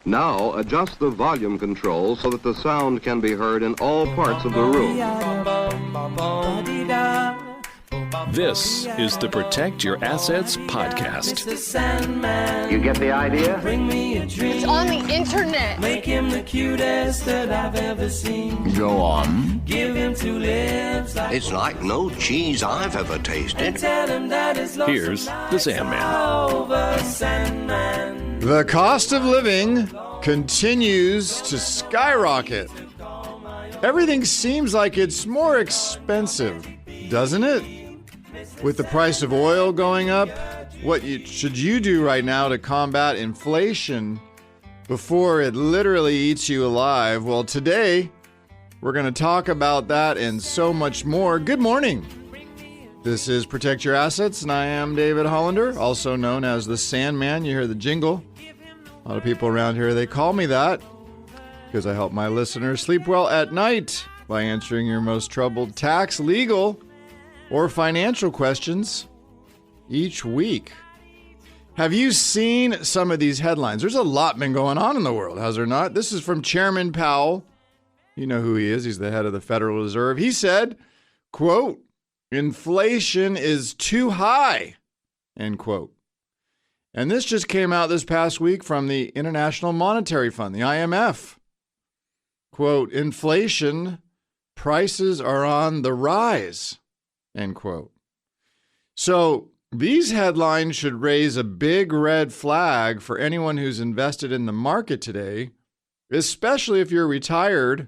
Now adjust the volume control so that the sound can be heard in all parts of the room. This is the Protect Your Assets podcast. Mr. Sandman, You get the idea? bring me a dream. It's on the internet. Make him the cutest that I've ever seen. Go on. Give him two lips like It's like no cheese I've ever and tasted. tell him that his lonesome Here's the nights Sandman. are over, Sandman. The cost of living continues to skyrocket. Everything seems like it's more expensive, doesn't it? With the price of oil going up, what should you do right now to combat inflation before it literally eats you alive? Well, today we're going to talk about that and so much more. Good morning. This is Protect Your Assets, and I am David Hollander, also known as the Sandman. You hear the jingle. A lot of people around here, they call me that because I help my listeners sleep well at night by answering your most troubled tax, legal, or financial questions each week. Have you seen some of these headlines? There's a lot been going on in the world, has there not? This is from Chairman Powell. You know who he is. He's the head of the Federal Reserve. He said, quote, "Inflation is too high," end quote. And this just came out this past week from the International Monetary Fund, the IMF. Quote, "Inflation, prices are on the rise," end quote. So these headlines should raise a big red flag for anyone who's invested in the market today, especially if you're retired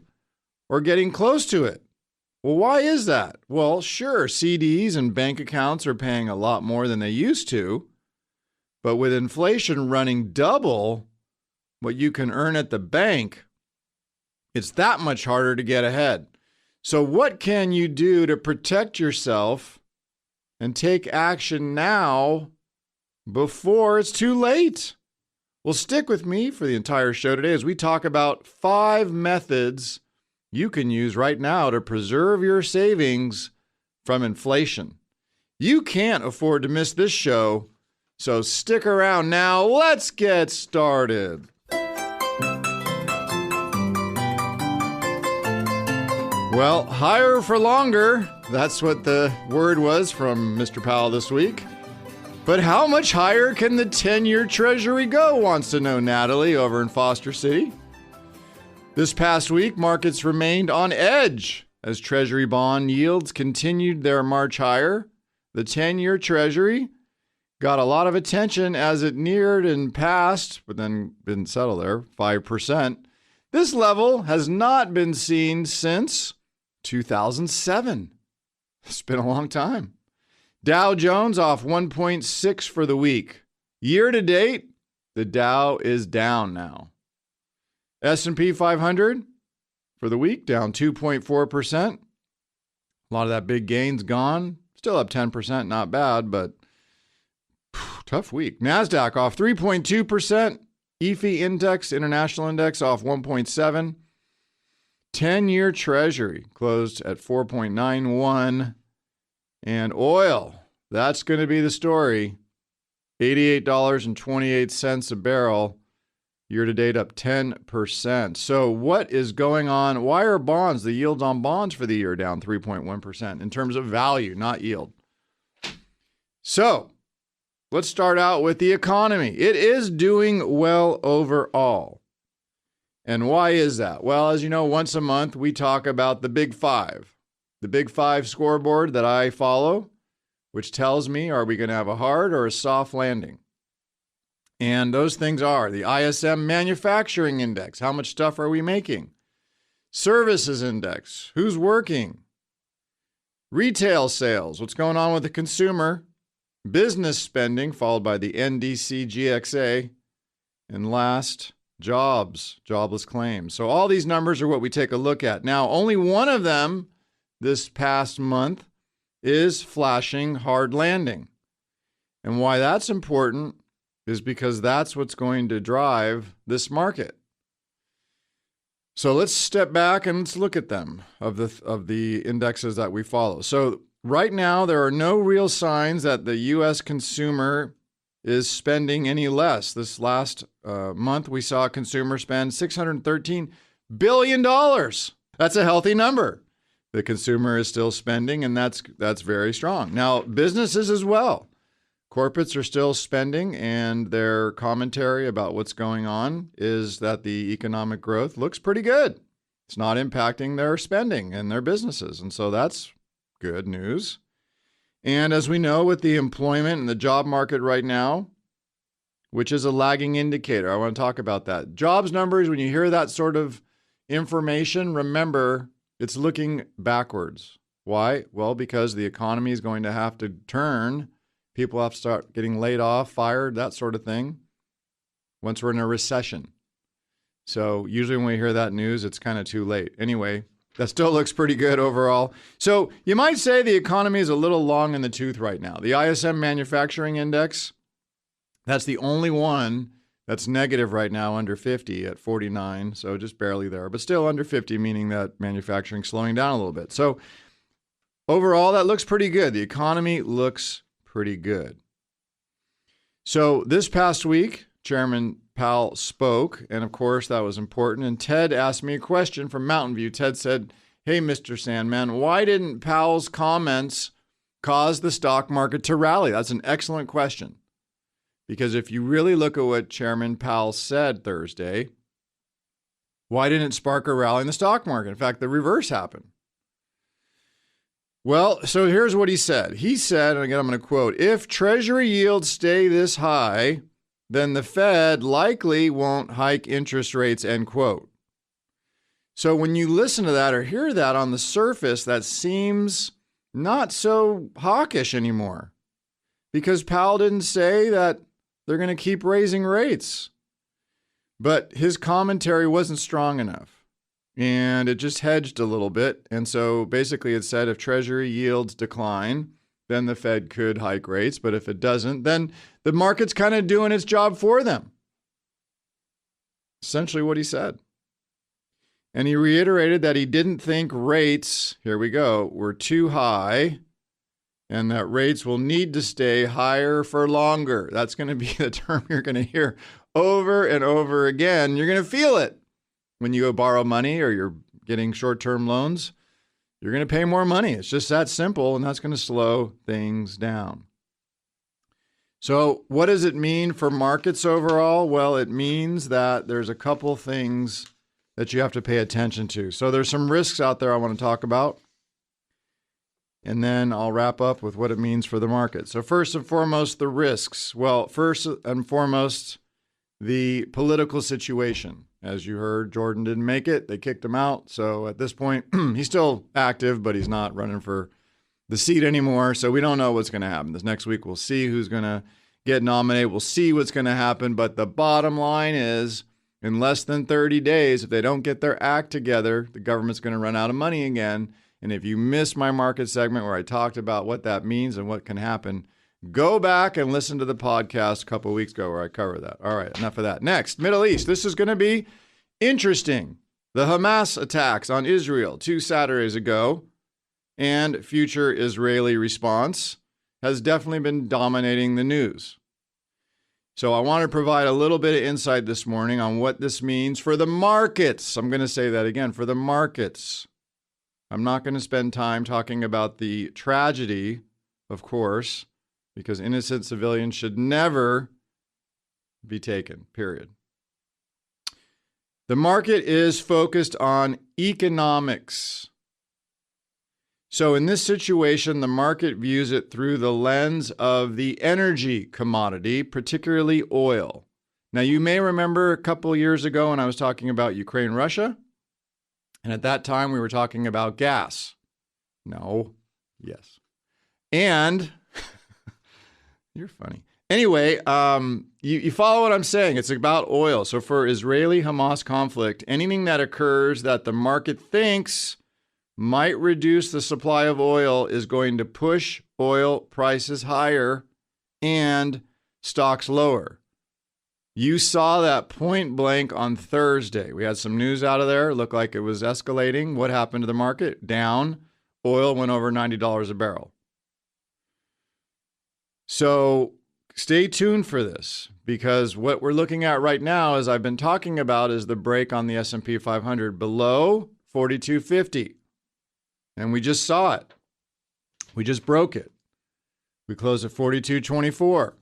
or getting close to it. Well, why is that? Well, sure, CDs and bank accounts are paying a lot more than they used to, but with inflation running double what you can earn at the bank, it's that much harder to get ahead. So what can you do to protect yourself and take action now before it's too late? Well, stick with me for the entire show today as we talk about 5 methods you can use right now to preserve your savings from inflation. You can't afford to miss this show, so stick around now. Let's get started. Well, higher for longer. That's what the word was from Mr. Powell this week. But how much higher can the 10-year Treasury go, wants to know Natalie over in Foster City. This past week, markets remained on edge as Treasury bond yields continued their march higher. The 10-year Treasury got a lot of attention as it neared and passed, but then didn't settle there, 5%. This level has not been seen since 2007. It's been a long time. Dow Jones off 1.6 for the week. Year to date, the Dow is down now. S&P 500 for the week down 2.4%. A lot of that big gain's gone. Still up 10%, not bad, but tough week. NASDAQ off 3.2%. EFI Index, International Index, off 1.7%. 10-year Treasury closed at 4.91. And oil, that's going to be the story. $88.28 a barrel. Year to date up 10%. So what is going on? Why are bonds, the yields on bonds for the year down 3.1% in terms of value, not yield? So let's start out with the economy. It is doing well overall. And why is that? Well, as you know, once a month we talk about the Big Five. The Big Five scoreboard that I follow, which tells me, are we going to have a hard or a soft landing? And those things are the ISM Manufacturing Index. How much stuff are we making? Services Index. Who's working? Retail sales. What's going on with the consumer? Business spending, followed by the NDC GXA. And last, jobs, jobless claims. So all these numbers are what we take a look at. Now, only one of them this past month is flashing hard landing. And why that's important is because that's what's going to drive this market. So let's step back and let's look at them, of the indexes that we follow. So right now, there are no real signs that the U.S. consumer is spending any less. This last month, we saw consumers spend $613 billion. That's a healthy number. The consumer is still spending, and that's very strong. Now, businesses as well. Corporates are still spending, and their commentary about what's going on is that the economic growth looks pretty good. It's not impacting their spending and their businesses, and so that's good news. And as we know, with the employment and the job market right now, which is a lagging indicator, I want to talk about that. Jobs numbers, when you hear that sort of information, remember it's looking backwards. Why? Well, because the economy is going to have to turn. People have to start getting laid off, fired, that sort of thing, once we're in a recession. So usually when we hear that news, it's kind of too late. Anyway, that still looks pretty good overall. So you might say the economy is a little long in the tooth right now. The ISM Manufacturing Index, that's the only one that's negative right now, under 50 at 49, so just barely there, but still under 50, meaning that manufacturing slowing down a little bit. So overall, that looks pretty good. The economy looks pretty good. So this past week, Chairman Powell spoke, and of course that was important. And Ted asked me a question from Mountain View. Ted said, "Hey, Mr. Sandman, why didn't Powell's comments cause the stock market to rally?" That's an excellent question. Because if you really look at what Chairman Powell said Thursday, why didn't it spark a rally in the stock market? In fact, the reverse happened. Well, so here's what he said. He said, and again, I'm going to quote, "If Treasury yields stay this high, then the Fed likely won't hike interest rates," end quote. So when you listen to that or hear that on the surface, that seems not so hawkish anymore. Because Powell didn't say that they're going to keep raising rates. But his commentary wasn't strong enough. And it just hedged a little bit. And so basically it said if Treasury yields decline, then the Fed could hike rates. But if it doesn't, then the market's kind of doing its job for them. Essentially what he said. And he reiterated that he didn't think rates, here we go, were too high, and that rates will need to stay higher for longer. That's going to be the term you're going to hear over and over again. You're going to feel it when you go borrow money or you're getting short-term loans. You're going to pay more money. It's just that simple, and that's going to slow things down. So what does it mean for markets overall? Well, it means that there's a couple things that you have to pay attention to. So there's some risks out there I want to talk about. And then I'll wrap up with what it means for the market. So first and foremost, the risks. Well, first and foremost, the political situation. As you heard, Jordan didn't make it. They kicked him out. So at this point, he's still active, but he's not running for the seat anymore. So we don't know what's going to happen. This next week, we'll see who's going to get nominated. We'll see what's going to happen. But the bottom line is, in less than 30 days, if they don't get their act together, the government's going to run out of money again. And if you missed my market segment where I talked about what that means and what can happen, go back and listen to the podcast a couple of weeks ago where I cover that. All right, enough of that. Next, Middle East. This is going to be interesting. The Hamas attacks on Israel 2 Saturdays ago and future Israeli response has definitely been dominating the news. So I want to provide a little bit of insight this morning on what this means for the markets. I'm going to say that again, for the markets. I'm not going to spend time talking about the tragedy, of course, because innocent civilians should never be taken, period. The market is focused on economics. So in this situation, the market views it through the lens of the energy commodity, particularly oil. Now, you may remember a couple years ago when I was talking about Ukraine, Russia. And at that time, we were talking about gas. No. Yes. And you're funny. Anyway, you follow what I'm saying. It's about oil. So for Israeli-Hamas conflict, anything that occurs that the market thinks might reduce the supply of oil is going to push oil prices higher and stocks lower. You saw that point blank on Thursday. We had some news out of there. It looked like it was escalating. What happened to the market? Down. Oil went over $90 a barrel. So stay tuned for this, because what we're looking at right now, as I've been talking about, is the break on the S&P 500 below 4250. And we just saw it. We just broke it. We closed at 4224.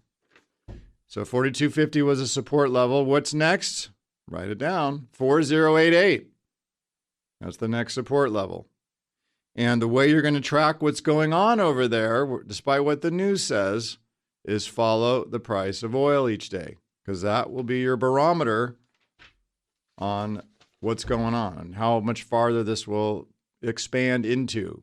So 4250 was a support level. What's next? Write it down. 4088. That's the next support level. And the way you're going to track what's going on over there, despite what the news says, is follow the price of oil each day, because that will be your barometer on what's going on and how much farther this will expand into.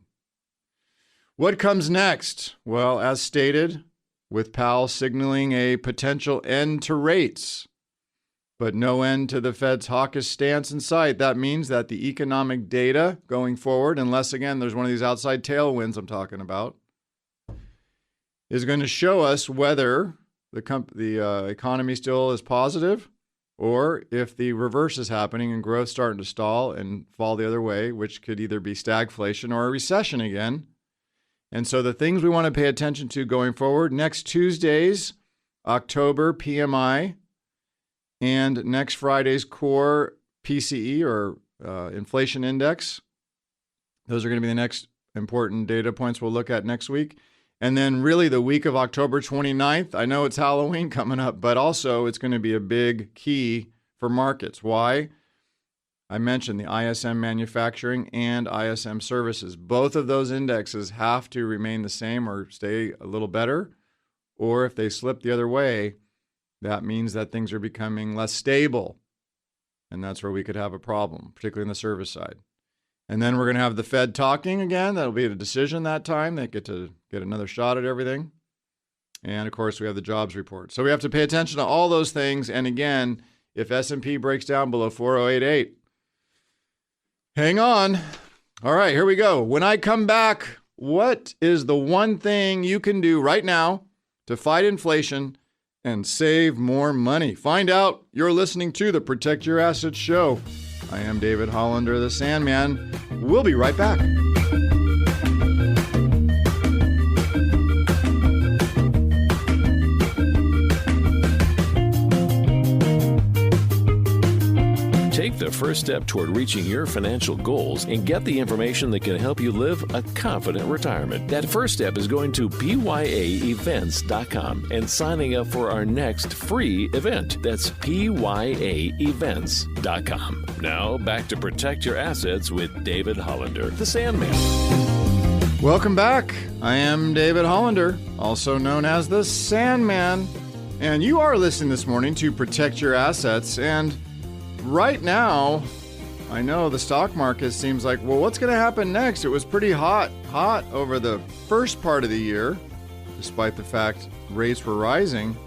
What comes next? Well, as stated, with Powell signaling a potential end to rates, but no end to the Fed's hawkish stance in sight. That means that the economic data going forward, unless, again, there's one of these outside tailwinds I'm talking about, is going to show us whether the economy still is positive, or if the reverse is happening and growth starting to stall and fall the other way, which could either be stagflation or a recession again. And so the things we want to pay attention to going forward, next Tuesday's October PMI and next Friday's core PCE or inflation index. Those are going to be the next important data points we'll look at next week. And then really the week of October 29th, I know it's Halloween coming up, but also it's going to be a big key for markets. Why? I mentioned the ISM manufacturing and ISM services. Both of those indexes have to remain the same or stay a little better. Or if they slip the other way, that means that things are becoming less stable. And that's where we could have a problem, particularly on the service side. And then we're going to have the Fed talking again. That'll be a decision that time. They get to get another shot at everything. And, of course, we have the jobs report. So we have to pay attention to all those things. And, again, if S&P breaks down below 4088, hang on. All right, here we go. When I come back, what is the one thing you can do right now to fight inflation and save more money? Find out. You're listening to the Protect Your Assets show. I am David Hollander, the Sandman. We'll be right back. Take the first step toward reaching your financial goals and get the information that can help you live a confident retirement. That first step is going to pyaevents.com and signing up for our next free event. That's pyaevents.com. Now back to Protect Your Assets with David Hollander, the Sandman. Welcome back. I am David Hollander, also known as the Sandman. And you are listening this morning to Protect Your Assets. And right now, I know the stock market seems like, well, what's going to happen next? It was pretty hot over the first part of the year, despite the fact rates were rising.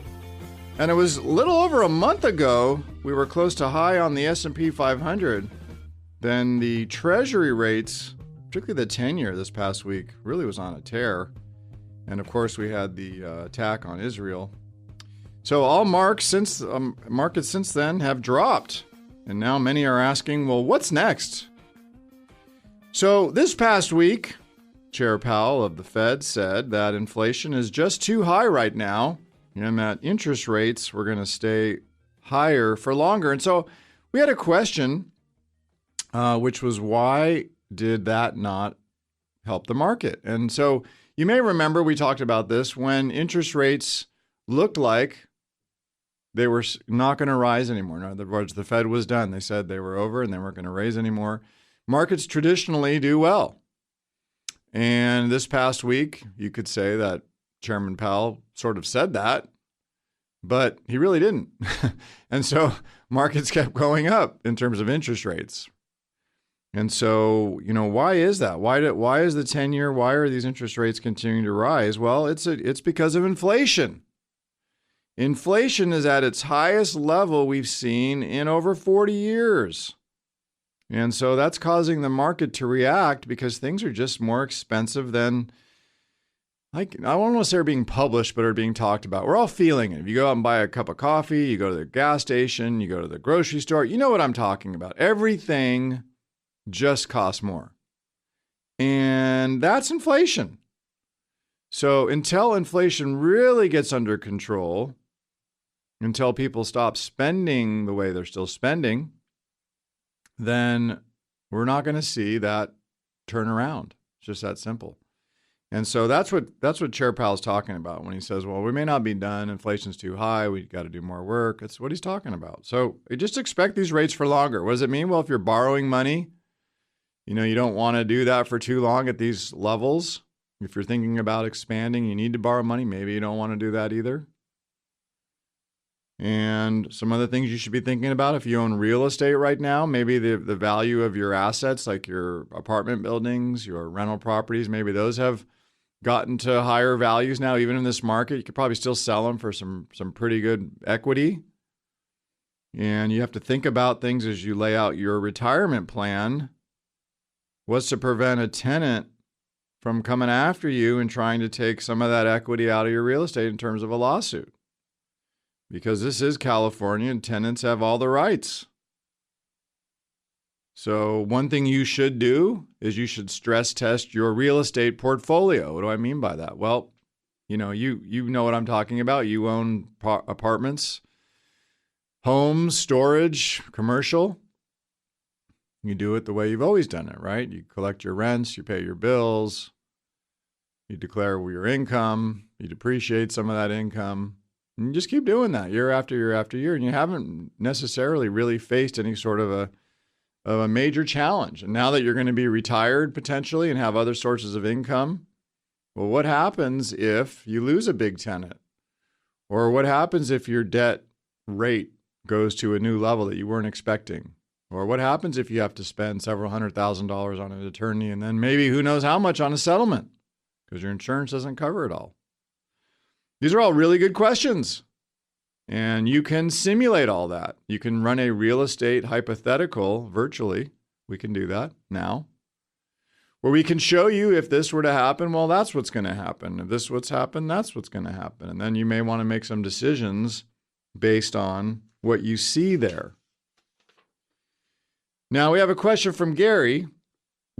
And it was a little over a month ago, we were close to high on the S&P 500. Then the Treasury rates, particularly the 10-year this past week, really was on a tear. And of course, we had the attack on Israel. So all markets since then have dropped. And now many are asking, well, what's next? So this past week, Chair Powell of the Fed said that inflation is just too high right now, and that interest rates were going to stay higher for longer. And so we had a question, which was, why did that not help the market? And so you may remember we talked about this when interest rates looked like they were not going to rise anymore. In other words, the Fed was done. They said they were over and they weren't going to raise anymore. Markets traditionally do well. And this past week, you could say that Chairman Powell sort of said that, but he really didn't. And so markets kept going up in terms of interest rates. And so, why is that? Why is the 10-year, why are these interest rates continuing to rise? Well, it's because of inflation. Inflation is at its highest level we've seen in over 40 years. And so that's causing the market to react because things are just more expensive than, I don't want to say are being published, but are being talked about. We're all feeling it. If you go out and buy a cup of coffee, you go to the gas station, you go to the grocery store, you know what I'm talking about. Everything just costs more. And that's inflation. So until inflation really gets under control, until people stop spending the way they're still spending, then we're not going to see that turnaround. It's just that simple. And so that's what Chair Powell's talking about when he says, well, we may not be done. Inflation's too high. We've got to do more work. That's what he's talking about. So just expect these rates for longer. What does it mean? Well, if you're borrowing money, you don't want to do that for too long at these levels. If you're thinking about expanding, you need to borrow money. Maybe you don't want to do that either. And some other things you should be thinking about if you own real estate right now, maybe the value of your assets, like your apartment buildings, your rental properties, maybe those have gotten to higher values now, even in this market. You could probably still sell them for some pretty good equity. And you have to think about things as you lay out your retirement plan. What's to prevent a tenant from coming after you and trying to take some of that equity out of your real estate in terms of a lawsuit? Because this is California and tenants have all the rights. So one thing you should do is you should stress test your real estate portfolio. What do I mean by that? Well, you know what I'm talking about. You own apartments, homes, storage, commercial. You do it the way you've always done it, right? You collect your rents, you pay your bills, you declare your income, you depreciate some of that income. And you just keep doing that year after year after year, and you haven't necessarily really faced any sort of a major challenge. And now that you're going to be retired potentially and have other sources of income, well, what happens if you lose a big tenant? Or what happens if your debt rate goes to a new level that you weren't expecting? Or what happens if you have to spend several $100,000 on an attorney and then maybe who knows how much on a settlement because your insurance doesn't cover it all? These are all really good questions. And you can simulate all that. You can run a real estate hypothetical virtually. We can do that now. Where we can show you if this were to happen, well, that's what's going to happen. If this what's happened, that's what's going to happen. And then you may want to make some decisions based on what you see there. Now we have a question from Gary.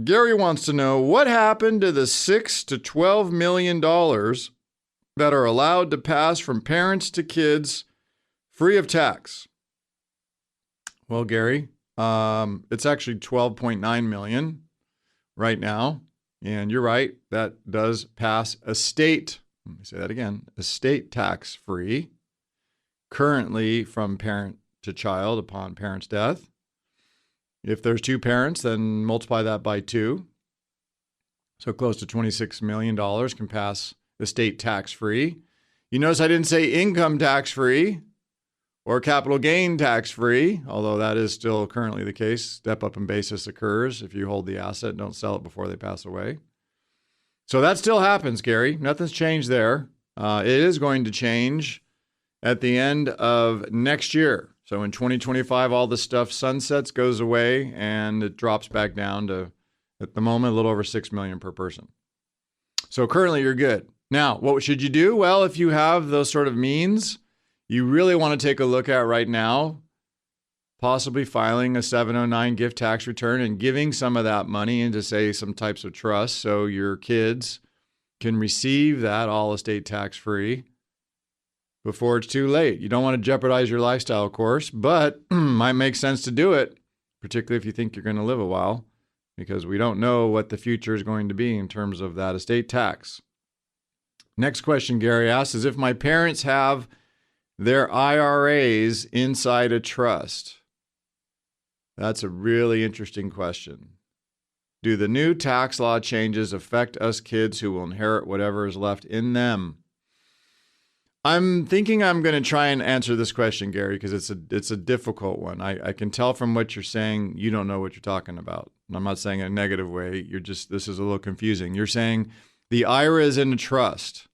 Gary wants to know what happened to the $6 to $12 million that are allowed to pass from parents to kids free of tax. Well, Gary, it's actually $12.9 million right now. And you're right, that does pass estate. Let me say that again, estate tax free, currently from parent to child upon parent's death. If there's two parents, then multiply that by 2. So close to $26 million can pass estate tax free. You notice I didn't say income tax free or capital gain tax free, although that is still currently the case. Step up in basis occurs if you hold the asset, don't sell it before they pass away. So that still happens, Gary. Nothing's changed there. It is going to change at the end of next year. So in 2025, all this stuff sunsets, goes away, and it drops back down to, at the moment, a little over $6 million per person. So currently you're good. Now, what should you do? Well, if you have those sort of means, you really want to take a look at right now, possibly filing a 709 gift tax return and giving some of that money into, say, some types of trust so your kids can receive that all estate tax free before it's too late. You don't want to jeopardize your lifestyle, of course, but might make sense to do it, particularly if you think you're going to live a while, because we don't know what the future is going to be in terms of that estate tax. Next question Gary asks is if my parents have their IRAs inside a trust. That's a really interesting question. Do the new tax law changes affect us kids who will inherit whatever is left in them? I'm thinking I'm going to try and answer this question, Gary, because it's a difficult one. I can tell from what you're saying, you don't know what you're talking about. And I'm not saying it in a negative way. This is a little confusing. You're saying the IRA is in a trust.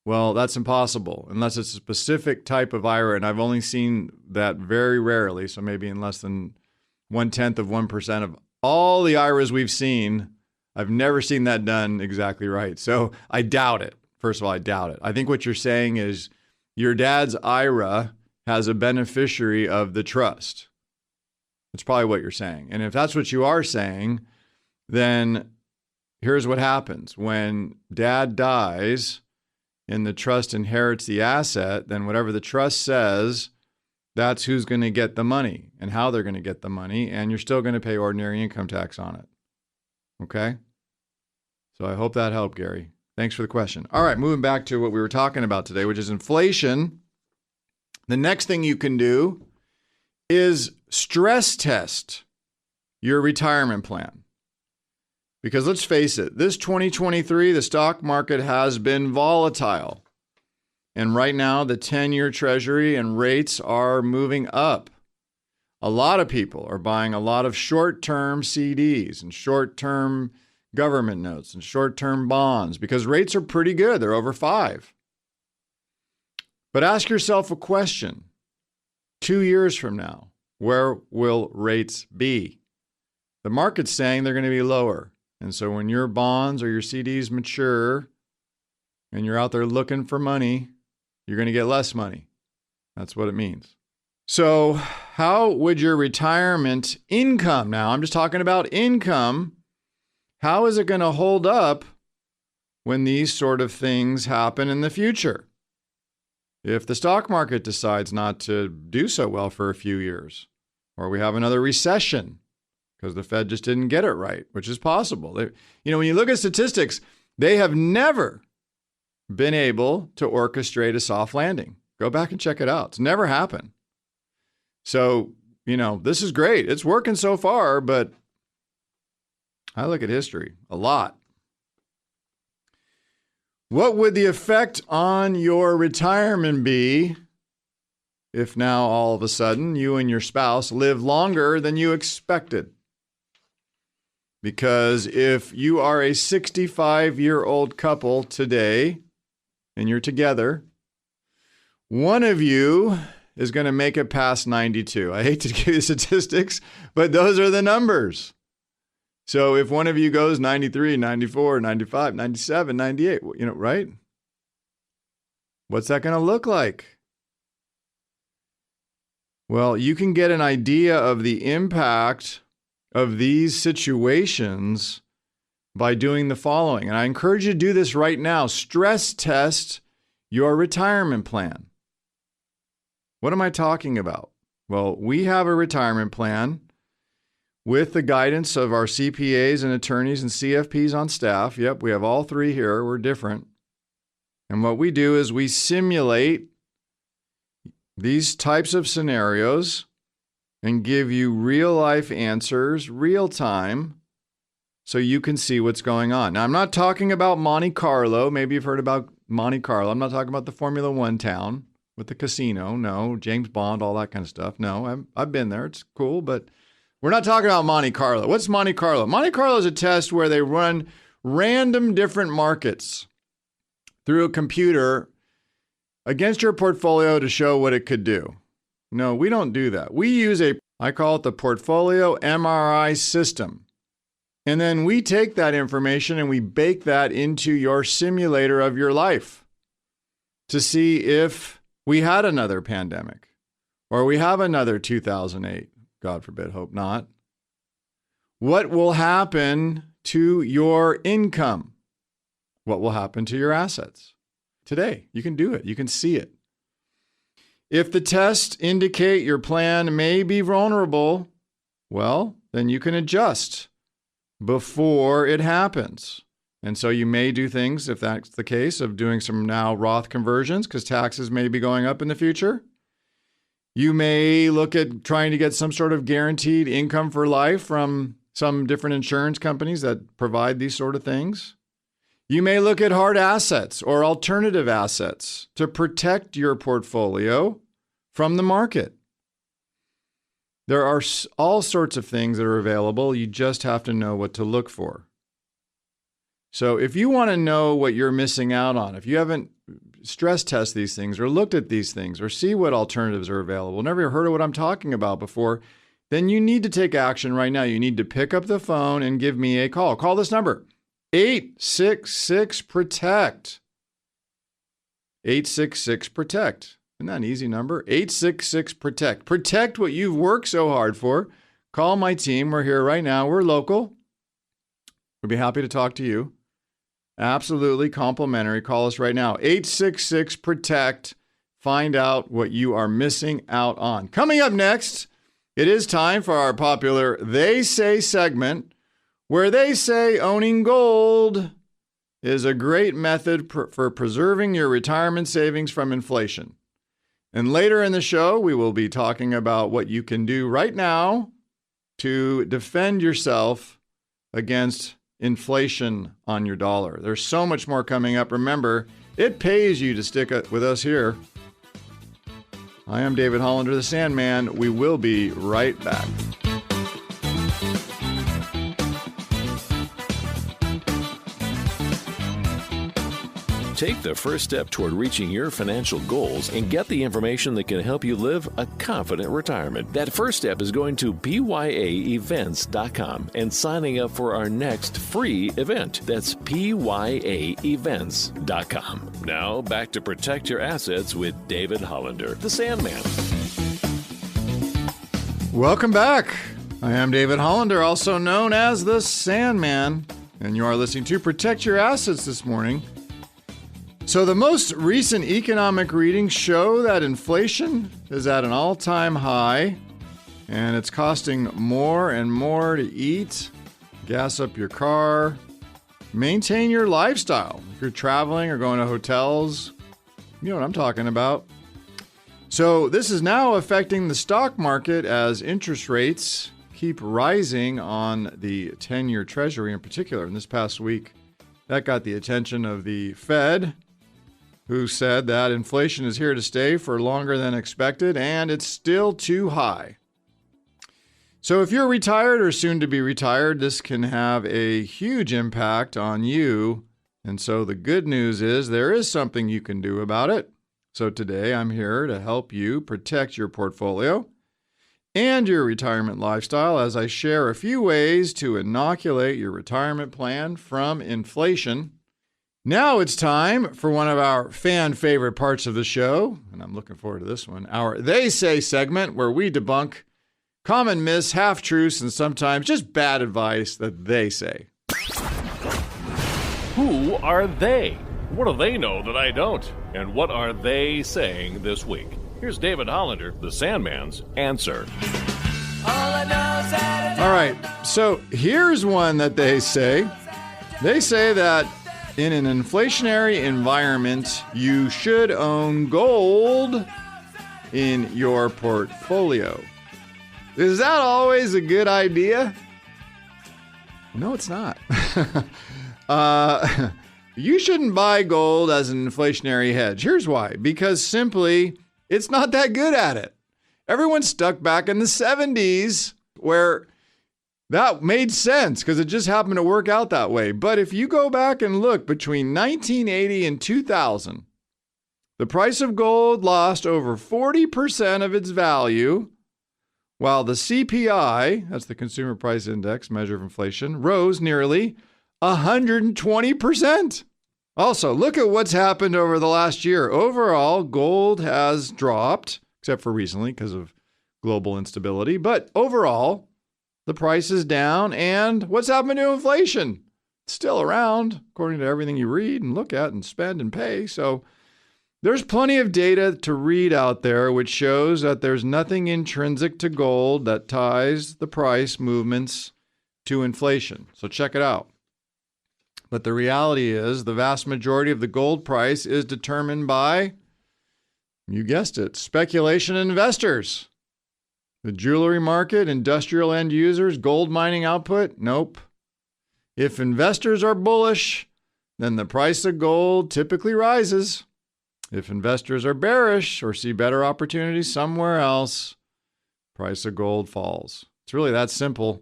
Well, that's impossible unless it's a specific type of IRA. And I've only seen that very rarely. So maybe in less than 0.1% of all the IRAs we've seen, I've never seen that done exactly right. So I doubt it. First of all, I doubt it. I think what you're saying is your dad's IRA has a beneficiary of the trust. That's probably what you're saying. And if that's what you are saying, then here's what happens. When dad dies and the trust inherits the asset, then whatever the trust says, that's who's going to get the money and how they're going to get the money, and you're still going to pay ordinary income tax on it. Okay? So I hope that helped, Gary. Thanks for the question. All right, moving back to what we were talking about today, which is inflation. The next thing you can do is stress test your retirement plan. Because let's face it, this 2023, the stock market has been volatile. And right now, the 10-year Treasury and rates are moving up. A lot of people are buying a lot of short-term CDs and short-term government notes and short-term bonds because rates are pretty good. They're over 5. But ask yourself a question. 2 years from now, where will rates be? The market's saying they're going to be lower. And so when your bonds or your CDs mature and you're out there looking for money, you're going to get less money. That's what it means. So how would your retirement income, now I'm just talking about income, how is it going to hold up when these sort of things happen in the future? If the stock market decides not to do so well for a few years, or we have another recession because the Fed just didn't get it right, which is possible. When you look at statistics, they have never been able to orchestrate a soft landing. Go back and check it out. It's never happened. So, this is great. It's working so far, but I look at history a lot. What would the effect on your retirement be if now all of a sudden you and your spouse live longer than you expected? Because if you are a 65-year-old couple today and you're together, one of you is going to make it past 92. I hate to give you statistics, but those are the numbers. So if one of you goes 93, 94, 95, 97, 98, right? What's that going to look like? Well, you can get an idea of the impact of these situations by doing the following. And I encourage you to do this right now. Stress test your retirement plan. What am I talking about? Well, we have a retirement plan with the guidance of our CPAs and attorneys and CFPs on staff. Yep, we have all 3 here. We're different. And what we do is we simulate these types of scenarios and give you real-life answers, real time, so you can see what's going on. Now, I'm not talking about Monte Carlo. Maybe you've heard about Monte Carlo. I'm not talking about the Formula One town with the casino. No, James Bond, all that kind of stuff. No, I've been there. It's cool, but we're not talking about Monte Carlo. What's Monte Carlo? Monte Carlo is a test where they run random different markets through a computer against your portfolio to show what it could do. No, we don't do that. We use I call it the portfolio MRI system. And then we take that information and we bake that into your simulator of your life to see if we had another pandemic or we have another 2008. God forbid, hope not. What will happen to your income? What will happen to your assets? Today, you can do it. You can see it. If the tests indicate your plan may be vulnerable, well, then you can adjust before it happens. And so you may do things, if that's the case, of doing some now Roth conversions because taxes may be going up in the future. You may look at trying to get some sort of guaranteed income for life from some different insurance companies that provide these sort of things. You may look at hard assets or alternative assets to protect your portfolio from the market. There are all sorts of things that are available. You just have to know what to look for. So if you want to know what you're missing out on, if you haven't stress test these things or looked at these things or see what alternatives are available, never heard of what I'm talking about before, then you need to take action right now. You need to pick up the phone and give me a call. Call this number, 866-PROTECT. 866-PROTECT. Isn't that an easy number? 866-PROTECT. Protect what you've worked so hard for. Call my team. We're here right now. We're local. We'd be happy to talk to you. Absolutely complimentary. Call us right now. 866-PROTECT. Find out what you are missing out on. Coming up next, it is time for our popular They Say segment, where they say owning gold is a great method for preserving your retirement savings from inflation. And later in the show, we will be talking about what you can do right now to defend yourself against inflation on your dollar. There's so much more coming up. Remember, it pays you to stick with us here. I am David Hollander, the Sandman. We will be right back. Take the first step toward reaching your financial goals and get the information that can help you live a confident retirement. That first step is going to pyaevents.com and signing up for our next free event. That's pyaevents.com. Now back to Protect Your Assets with David Hollander, the Sandman. Welcome back. I am David Hollander, also known as the Sandman, and you are listening to Protect Your Assets this morning. So the most recent economic readings show that inflation is at an all-time high, and it's costing more and more to eat, gas up your car, maintain your lifestyle. If you're traveling or going to hotels, you know what I'm talking about. So this is now affecting the stock market as interest rates keep rising on the 10-year Treasury in particular. And this past week, that got the attention of the Fed, who said that inflation is here to stay for longer than expected, and it's still too high. So if you're retired or soon to be retired, this can have a huge impact on you. And so the good news is there is something you can do about it. So today I'm here to help you protect your portfolio and your retirement lifestyle as I share a few ways to inoculate your retirement plan from inflation. Now it's time for one of our fan favorite parts of the show, and I'm looking forward to this one, our They Say segment, where we debunk common myths, half-truths, and sometimes just bad advice that they say. Who are they? What do they know that I don't? And what are they saying this week? Here's David Hollander, the Sandman's answer. All right, so here's one that they say. They say that in an inflationary environment, you should own gold in your portfolio. Is that always a good idea? No, it's not. You shouldn't buy gold as an inflationary hedge. Here's why. Because simply, it's not that good at it. Everyone's stuck back in the 70s where that made sense because it just happened to work out that way. But if you go back and look between 1980 and 2000, the price of gold lost over 40% of its value, while the CPI, that's the Consumer Price Index, measure of inflation, rose nearly 120%. Also, look at what's happened over the last year. Overall, gold has dropped, except for recently because of global instability. But overall, the price is down, and what's happened to inflation? It's still around, according to everything you read and look at and spend and pay. So there's plenty of data to read out there which shows that there's nothing intrinsic to gold that ties the price movements to inflation. So check it out. But the reality is the vast majority of the gold price is determined by, you guessed it, speculation investors. The jewelry market, industrial end users, gold mining output? Nope. If investors are bullish, then the price of gold typically rises. If investors are bearish or see better opportunities somewhere else, price of gold falls. It's really that simple.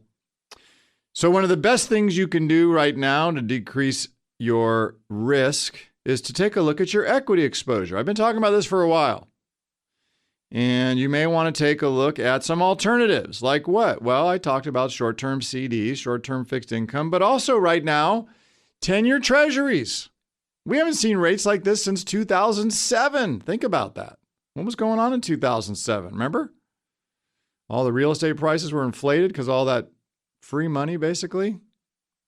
So one of the best things you can do right now to decrease your risk is to take a look at your equity exposure. I've been talking about this for a while. And you may want to take a look at some alternatives. Like what? Well, I talked about short-term CDs, short-term fixed income, but also right now, 10-year treasuries. We haven't seen rates like this since 2007. Think about that. What was going on in 2007? Remember? All the real estate prices were inflated because all that free money, basically.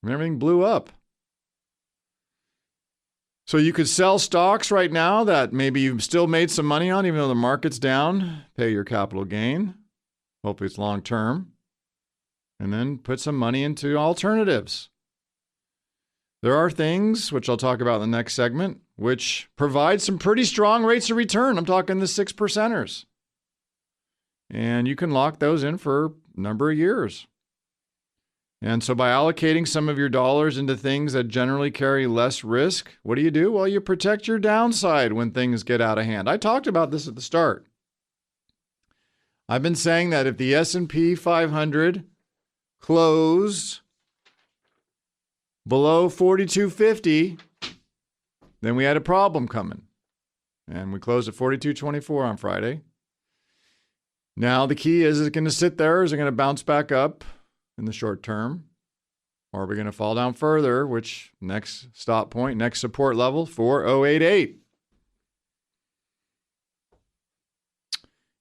I mean, everything blew up. So you could sell stocks right now that maybe you've still made some money on, even though the market's down, pay your capital gain. Hopefully it's long term. And then put some money into alternatives. There are things, which I'll talk about in the next segment, which provide some pretty strong rates of return. I'm talking the 6%ers. And you can lock those in for a number of years. And so by allocating some of your dollars into things that generally carry less risk, what do? Well, you protect your downside when things get out of hand. I talked about this at the start. I've been saying that if the S&P 500 closed below 4250, then we had a problem coming. And we closed at 4224 on Friday. Now the key is it going to sit there? Is it going to bounce back up in the short term? Or are we going to fall down further, which next stop point, next support level, 4088.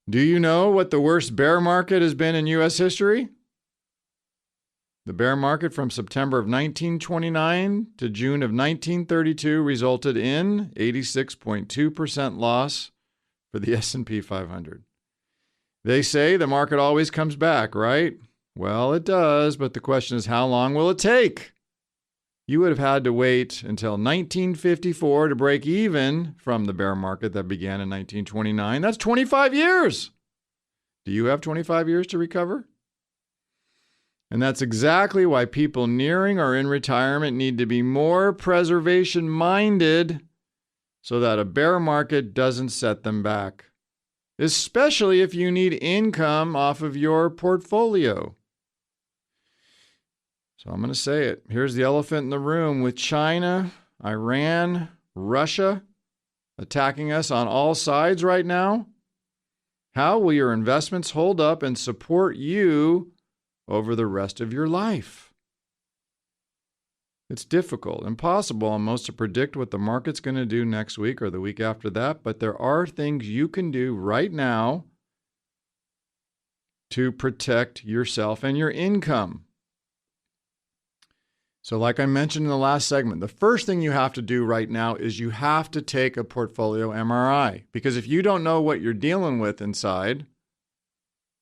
Do you know what the worst bear market has been in U.S. history? The bear market from September of 1929 to June of 1932 resulted in 86.2% loss for the S&P 500. They say the market always comes back, right? Well, it does, but the question is, how long will it take? You would have had to wait until 1954 to break even from the bear market that began in 1929. That's 25 years. Do you have 25 years to recover? And that's exactly why people nearing or in retirement need to be more preservation-minded so that a bear market doesn't set them back, especially if you need income off of your portfolio. So I'm going to say it. Here's the elephant in the room. With China, Iran, Russia attacking us on all sides right now, how will your investments hold up and support you over the rest of your life? It's difficult, impossible almost to predict what the market's going to do next week or the week after that, but there are things you can do right now to protect yourself and your income. So like I mentioned in the last segment, the first thing you have to do right now is you have to take a portfolio MRI. Because if you don't know what you're dealing with inside,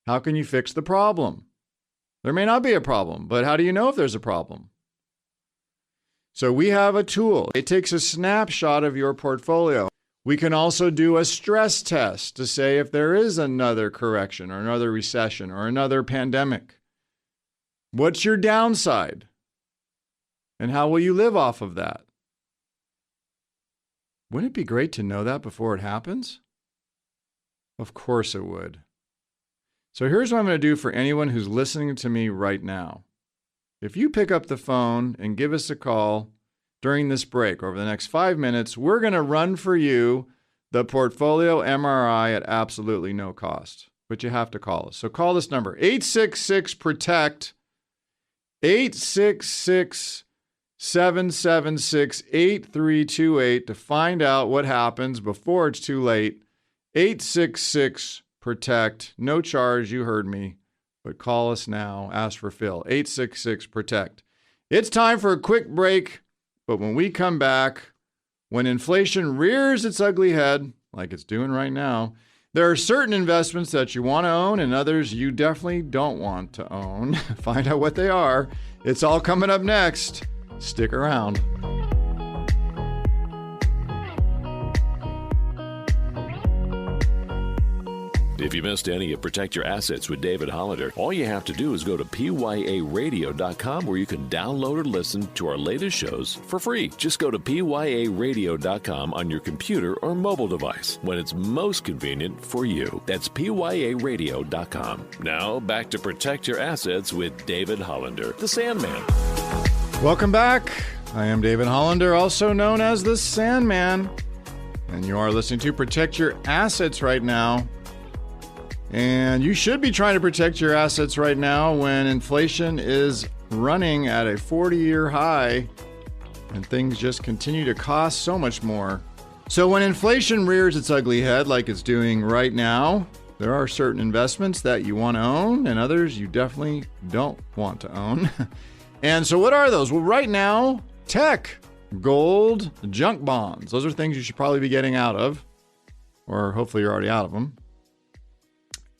how can you fix the problem? There may not be a problem, but how do you know if there's a problem? So we have a tool. It takes a snapshot of your portfolio. We can also do a stress test to say if there is another correction or another recession or another pandemic. What's your downside? And how will you live off of that? Wouldn't it be great to know that before it happens? Of course it would. So here's what I'm going to do for anyone who's listening to me right now. If you pick up the phone and give us a call during this break over the next 5 minutes, we're going to run for you the portfolio MRI at absolutely no cost. But you have to call us. So call this number, 866-PROTECT, 866-776-8328 to find out what happens before it's too late. 866-PROTECT, no charge, you heard me. But call us now. Ask for Phil. 866-PROTECT. It's time for a quick break. But when we come back, when inflation rears its ugly head, like it's doing right now, there are certain investments that you want to own and others you definitely don't want to own. Find out what they are. It's all coming up next. Stick around. If you missed any of Protect Your Assets with David Hollander, all you have to do is go to pyaradio.com where you can download or listen to our latest shows for free. Just go to pyaradio.com on your computer or mobile device when it's most convenient for you. That's pyaradio.com. Now back to Protect Your Assets with David Hollander, the Sandman. Welcome back. I am David Hollander, also known as the Sandman. And you are listening to Protect Your Assets right now. And you should be trying to protect your assets right now when inflation is running at a 40-year high and things just continue to cost so much more. So when inflation rears its ugly head like it's doing right now, there are certain investments that you want to own and others you definitely don't want to own. And so what are those? Well, right now, tech, gold, junk bonds. Those are things you should probably be getting out of, or hopefully you're already out of them.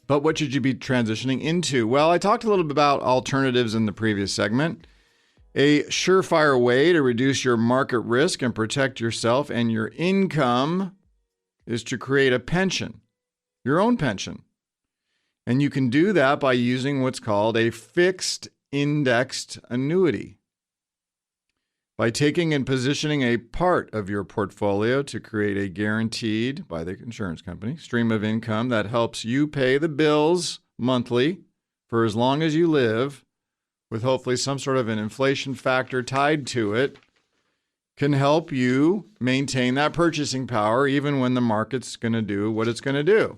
But what should you be transitioning into? Well, I talked a little bit about alternatives in the previous segment. A surefire way to reduce your market risk and protect yourself and your income is to create a pension, your own pension. And you can do that by using what's called a fixed indexed annuity. By taking and positioning a part of your portfolio to create a guaranteed, by the insurance company, stream of income that helps you pay the bills monthly for as long as you live, with hopefully some sort of an inflation factor tied to it, can help you maintain that purchasing power even when the market's going to do what it's going to do.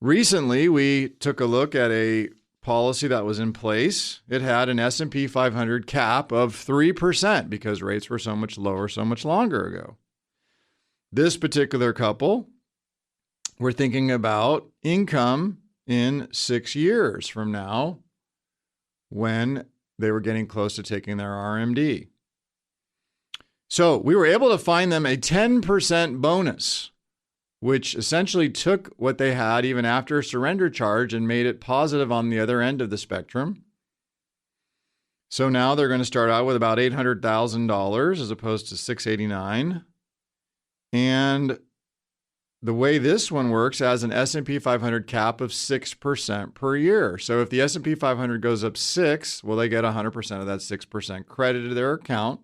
Recently, we took a look at a policy that was in place. It had an S&P 500 cap of 3% because rates were so much lower so much longer ago. This particular couple were thinking about income in 6 years from now when they were getting close to taking their RMD. So we were able to find them a 10% bonus, which essentially took what they had even after a surrender charge and made it positive on the other end of the spectrum. So now they're going to start out with about $800,000 as opposed to $689,000. And the way this one works has an S&P 500 cap of 6% per year. So if the S&P 500 goes up 6, well, they get 100% of that 6% credited to their account.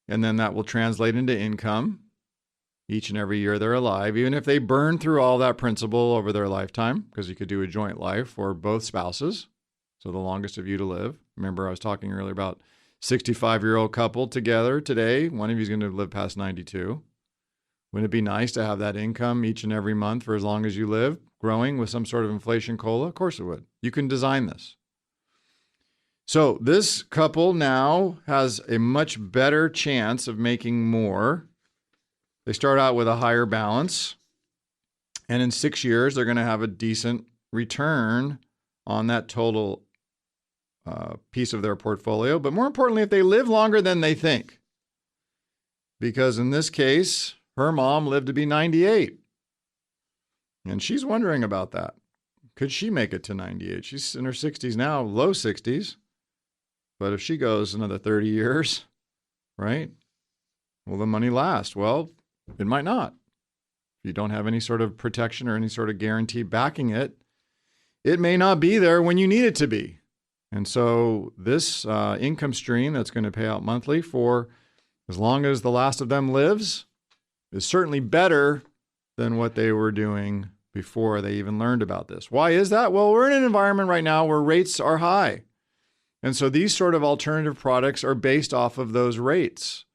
And then that will translate into income each and every year they're alive, even if they burn through all that principal over their lifetime, because you could do a joint life for both spouses. So the longest of you to live. Remember, I was talking earlier about 65-year-old couple together today. One of you is going to live past 92. Wouldn't it be nice to have that income each and every month for as long as you live, growing with some sort of inflation COLA? Of course it would. You can design this. So this couple now has a much better chance of making more. They start out with a higher balance, and in 6 years, they're going to have a decent return on that total piece of their portfolio. But more importantly, if they live longer than they think, because in this case, her mom lived to be 98, and she's wondering about that. Could she make it to 98? She's in her 60s now, low 60s, but if she goes another 30 years, right, will the money last? Well, it might not. If you don't have any sort of protection or any sort of guarantee backing it, it may not be there when you need it to be. And so this income stream that's going to pay out monthly for as long as the last of them lives is certainly better than what they were doing before they even learned about this. Why is that? Well, we're in an environment right now where rates are high. And so these sort of alternative products are based off of those rates.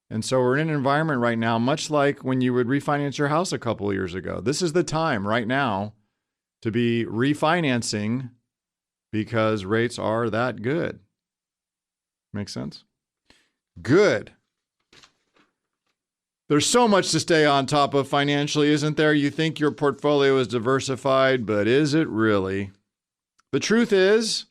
And so we're in an environment right now, much like when you would refinance your house a couple of years ago. This is the time right now to be refinancing because rates are that good. Make sense? Good. There's so much to stay on top of financially, isn't there? You think your portfolio is diversified, but is it really? The truth is,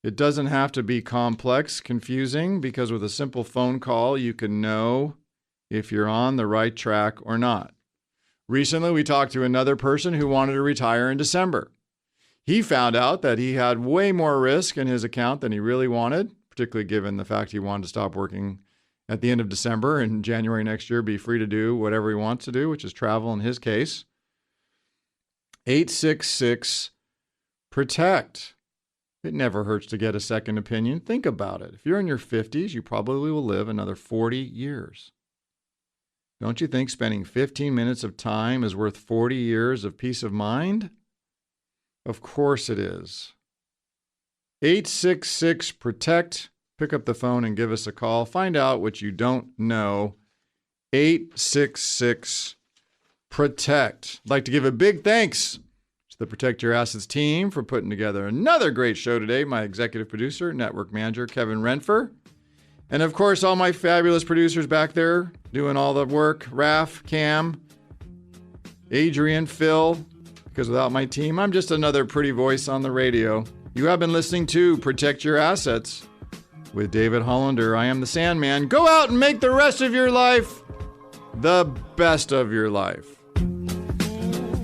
it doesn't have to be complex, confusing, because with a simple phone call, you can know if you're on the right track or not. Recently, we talked to another person who wanted to retire in December. He found out that he had way more risk in his account than he really wanted, particularly given the fact he wanted to stop working at the end of December and January next year be free to do whatever he wants to do, which is travel in his case. 866-PROTECT. It never hurts to get a second opinion. Think about it. If you're in your 50s, you probably will live another 40 years. Don't you think spending 15 minutes of time is worth 40 years of peace of mind? Of course it is. 866-PROTECT. Pick up the phone and give us a call. Find out what you don't know. 866-PROTECT. I'd like to give a big thanks to the Protect Your Assets team for putting together another great show today. My executive producer, network manager, Kevin Renfer. And of course, all my fabulous producers back there doing all the work. Raph, Cam, Adrian, Phil. Because without my team, I'm just another pretty voice on the radio. You have been listening to Protect Your Assets with David Hollander. I am the Sandman. Go out and make the rest of your life the best of your life.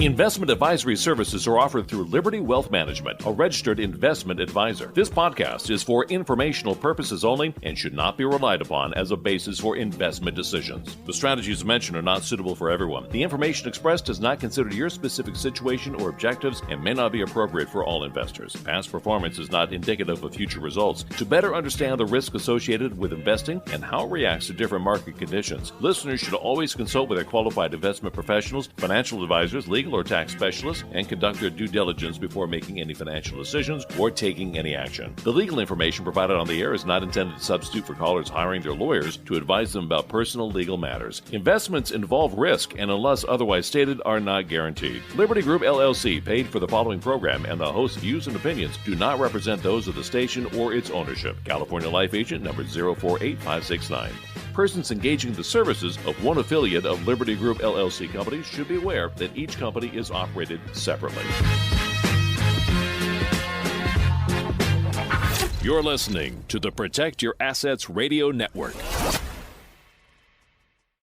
Investment advisory services are offered through Liberty Wealth Management, a registered investment advisor. This podcast is for informational purposes only and should not be relied upon as a basis for investment decisions. The strategies mentioned are not suitable for everyone. The information expressed does not consider your specific situation or objectives and may not be appropriate for all investors. Past performance is not indicative of future results. To better understand the risk associated with investing and how it reacts to different market conditions, listeners should always consult with their qualified investment professionals, financial advisors, legal or tax specialists, and conduct their due diligence before making any financial decisions or taking any action. The legal information provided on the air is not intended to substitute for callers hiring their lawyers to advise them about personal legal matters. Investments involve risk and, unless otherwise stated, are not guaranteed. Liberty Group LLC paid for the following program, and the host's views and opinions do not represent those of the station or its ownership. California Life Agent number 048569. Persons engaging the services of one affiliate of Liberty Group LLC companies should be aware that each company is operated separately. You're listening to the Protect Your Assets Radio Network.